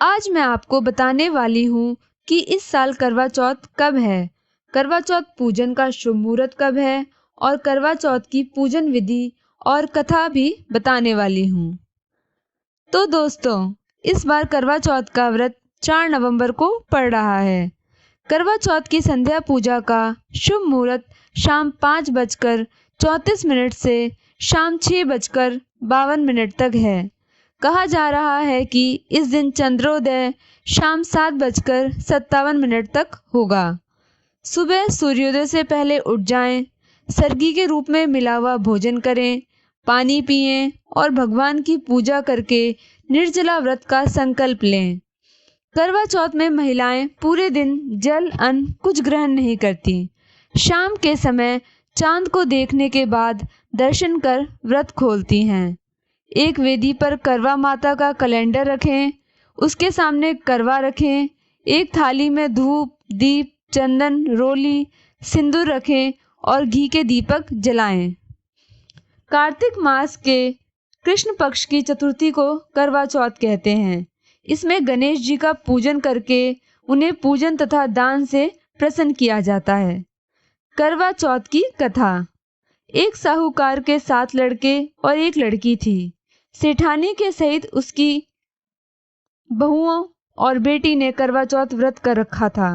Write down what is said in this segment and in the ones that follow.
आज मैं आपको बताने वाली हूँ कि इस साल करवा चौथ कब है, करवा चौथ पूजन का शुभ मुहूर्त कब है और करवा चौथ की पूजन विधि और कथा भी बताने वाली हूँ। तो दोस्तों, इस बार करवा चौथ का व्रत 4 नवंबर को पड़ रहा है। करवा चौथ की संध्या पूजा का शुभ मुहूर्त शाम 5:34 से शाम 6:52 तक है। कहा जा रहा है कि इस दिन चंद्रोदय शाम 7:57 तक होगा। सुबह सूर्योदय से पहले उठ जाएं, सर्गी के रूप में मिला हुआ भोजन करें, पानी पिएं और भगवान की पूजा करके निर्जला व्रत का संकल्प लें। करवा चौथ में महिलाएं पूरे दिन जल अन्न कुछ ग्रहण नहीं करती। शाम के समय चांद को देखने के बाद दर्शन कर व्रत खोलती हैं। एक वेदी पर करवा माता का कैलेंडर रखें, उसके सामने करवा रखें। एक थाली में धूप, दीप, चंदन, रोली, सिंदूर रखें और घी के दीपक जलाएं। कार्तिक मास के कृष्ण पक्ष की चतुर्थी को करवा चौथ कहते हैं। इसमें गणेश जी का पूजन करके उन्हें पूजन तथा दान से प्रसन्न किया जाता है। करवा चौथ की कथा। एक साहूकार के 7 लड़के और एक लड़की थी। सेठानी के सहित उसकी बहुओं और बेटी ने करवा चौथ व्रत कर रखा था।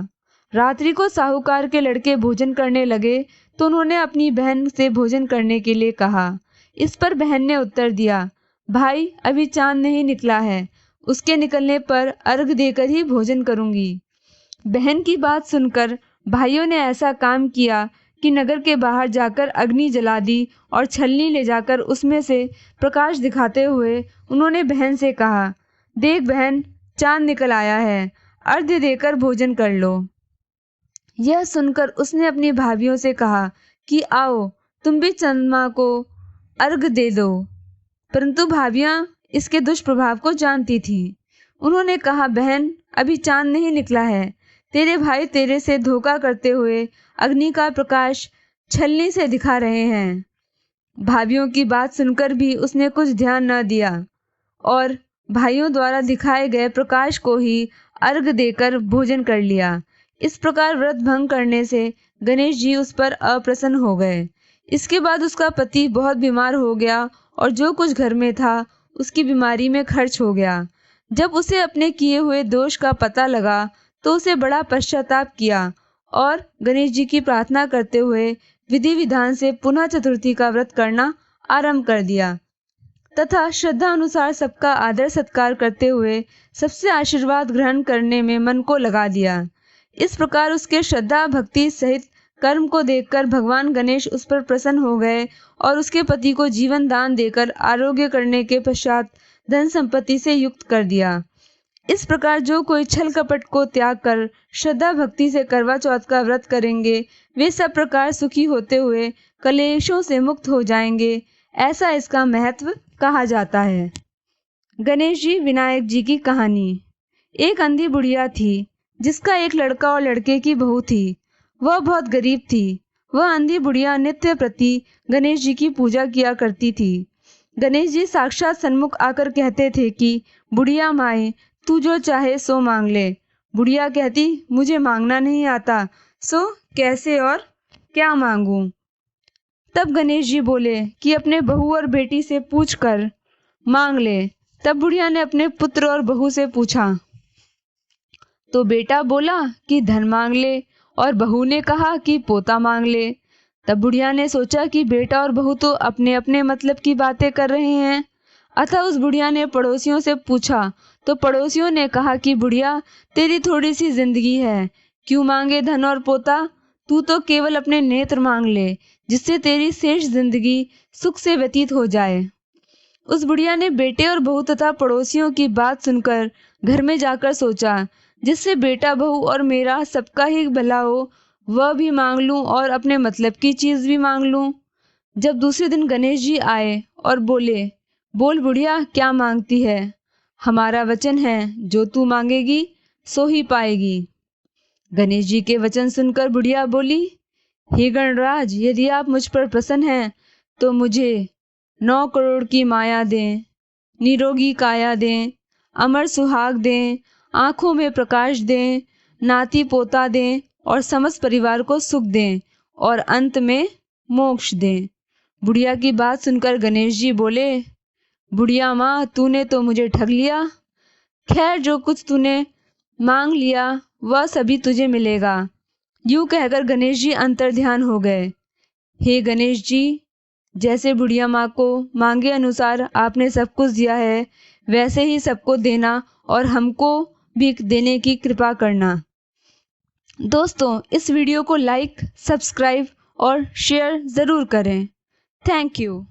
रात्रि को साहूकार के लड़के भोजन करने लगे तो उन्होंने अपनी बहन से भोजन करने के लिए कहा। इस पर बहन ने उत्तर दिया, भाई अभी चांद नहीं निकला है, उसके निकलने पर अर्घ देकर ही भोजन करूंगी। बहन की बात सुनकर भाइयों ने ऐसा काम किया कि नगर के बाहर जाकर अग्नि जला दी और छलनी ले जाकर उसमें से प्रकाश दिखाते हुए उन्होंने बहन से कहा, देख बहन, चांद निकल आया है, अर्घ्य देकर भोजन कर लो। यह सुनकर उसने अपनी भाभियों से कहा कि आओ तुम भी चंद्रमा को अर्घ दे दो। परंतु भाभियां इसके दुष्प्रभाव को जानती थीं। उन्होंने कहा, बहन अभी चांद नहीं निकला है, तेरे भाई तेरे से धोखा करते हुए अग्नि का प्रकाश छलनी से दिखा रहे हैं। भाइयों की बात सुनकर भी उसने कुछ ध्यान न दिया और भाइयों द्वारा दिखाए गए प्रकाश को ही अर्घ देकर भोजन कर लिया। इस प्रकार व्रत भंग करने से गणेश जी उस पर अप्रसन्न हो गए। इसके बाद उसका पति बहुत बीमार हो गया और जो कुछ घर में था उसकी बीमारी में खर्च हो गया। जब उसे अपने किए हुए दोष का पता लगा तो उसे बड़ा पश्चाताप किया और गणेश जी की प्रार्थना करते हुए विधि विधान से पुनः चतुर्थी का व्रत करना आरंभ कर दिया तथा श्रद्धा अनुसार सबका आदर सत्कार करते हुए सबसे आशीर्वाद ग्रहण करने में मन को लगा दिया। इस प्रकार उसके श्रद्धा भक्ति सहित कर्म को देखकर भगवान गणेश उस पर प्रसन्न हो गए और उसके पति को जीवन दान देकर आरोग्य करने के पश्चात धन संपत्ति से युक्त कर दिया। इस प्रकार जो कोई छल कपट को त्याग कर श्रद्धा भक्ति से करवा चौथ का व्रत करेंगे वे सब प्रकार सुखी होते हुए कलेशों से मुक्त हो जाएंगे, ऐसा इसका महत्व कहा जाता है। गणेश जी विनायक जी की कहानी। एक अंधी बुढ़िया थी जिसका एक लड़का और लड़के की बहू थी। वह बहुत गरीब थी। वह अंधी बुढ़िया नित्य प्रति गणेश जी की पूजा किया करती थी। गणेश जी साक्षात सन्मुख आकर कहते थे कि बुढ़िया माए, तू जो चाहे सो मांग ले। बुढ़िया कहती, मुझे मांगना नहीं आता, सो कैसे और क्या मांगूं। तब गणेश जी बोले कि अपने बहू और बेटी से पूछ कर मांग ले। तब बुढ़िया ने अपने पुत्र और बहू से पूछा तो बेटा बोला कि धन मांग ले और बहू ने कहा कि पोता मांग ले। तब बुढ़िया ने सोचा कि बेटा और बहू तो अपने अपने मतलब की बातें कर रहे हैं, अतः उस बुढ़िया ने पड़ोसियों से पूछा तो पड़ोसियों ने कहा कि बुढ़िया, तेरी थोड़ी सी जिंदगी है, क्यों मांगे धन और पोता, तू तो केवल अपने नेत्र मांग ले, जिससे तेरी शेष जिंदगी सुख से व्यतीत हो जाए। उस बुढ़िया ने बेटे और बहू तथा पड़ोसियों की बात सुनकर घर में जाकर सोचा, जिससे बेटा बहू और मेरा सबका ही भला हो, वह भी मांग लूं और अपने मतलब की चीज भी मांग लूं। जब दूसरे दिन गणेश जी आए और बोले, बोल बुढ़िया, क्या मांगती है। हमारा वचन है, जो तू मांगेगी सो ही पाएगी। गणेश जी के वचन सुनकर बुढ़िया बोली, हे गणराज, यदि आप मुझ पर प्रसन्न हैं तो मुझे 9 करोड़ की माया दें, निरोगी काया दें, अमर सुहाग दें आँखों में प्रकाश दें, नाती पोता दें और समस्त परिवार को सुख दें और अंत में मोक्ष दें। बुढ़िया की बात सुनकर गणेश जी बोले, बुढ़िया माँ, तूने तो मुझे ठग लिया। खैर, जो कुछ तूने मांग लिया वह सभी तुझे मिलेगा। यूं कहकर गणेश जी अंतर्ध्यान हो गए। हे गणेश जी, जैसे बुढ़िया माँ को मांगे अनुसार आपने सब कुछ दिया है, वैसे ही सबको देना और हमको भी देने की कृपा करना। दोस्तों, इस वीडियो को लाइक, सब्सक्राइब और शेयर ज़रूर करें। Thank you.